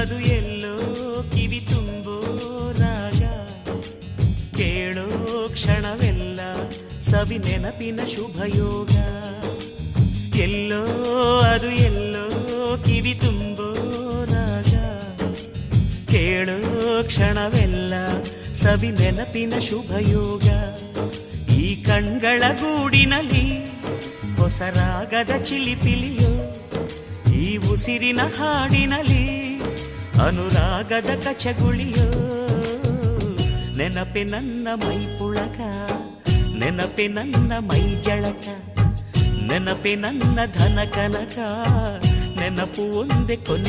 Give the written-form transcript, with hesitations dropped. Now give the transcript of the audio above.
ಅದು ಎಲ್ಲೋ ಕಿವಿ ತುಂಬೋ ರಾಗ, ಕೇಳೋ ಕ್ಷಣವೆಲ್ಲ ಸವಿ ನೆನಪಿನ ಶುಭಯೋಗ. ಎಲ್ಲೋ ಅದು ಎಲ್ಲೋ ಕಿವಿ ತುಂಬೋ ರಾಗ, ಕೇಳೋ ಕ್ಷಣವೆಲ್ಲ ಸವಿ ನೆನಪಿನ ಶುಭಯೋಗ. ಈ ಕಣ್ಗಳ ಗೂಡಿನಲ್ಲಿ ಹೊಸ ರಾಗದ ಚಿಲಿಪಿಲಿಯೋ, ಈ ಉಸಿರಿನ ಹಾಡಿನಲ್ಲಿ ಅನುರಾಗದ ಕಚಗುಳಿಯೋ. ನೆನಪೆ ನನ್ನ ಮೈ ಪುಳಕ, ನೆನಪೆ ನನ್ನ ಮೈ ಜಳಕ, ನೆನಪೆ ನನ್ನ ಧನ ಕನಕ, ನೆನಪು ಒಂದೇ ಕೊನೆ.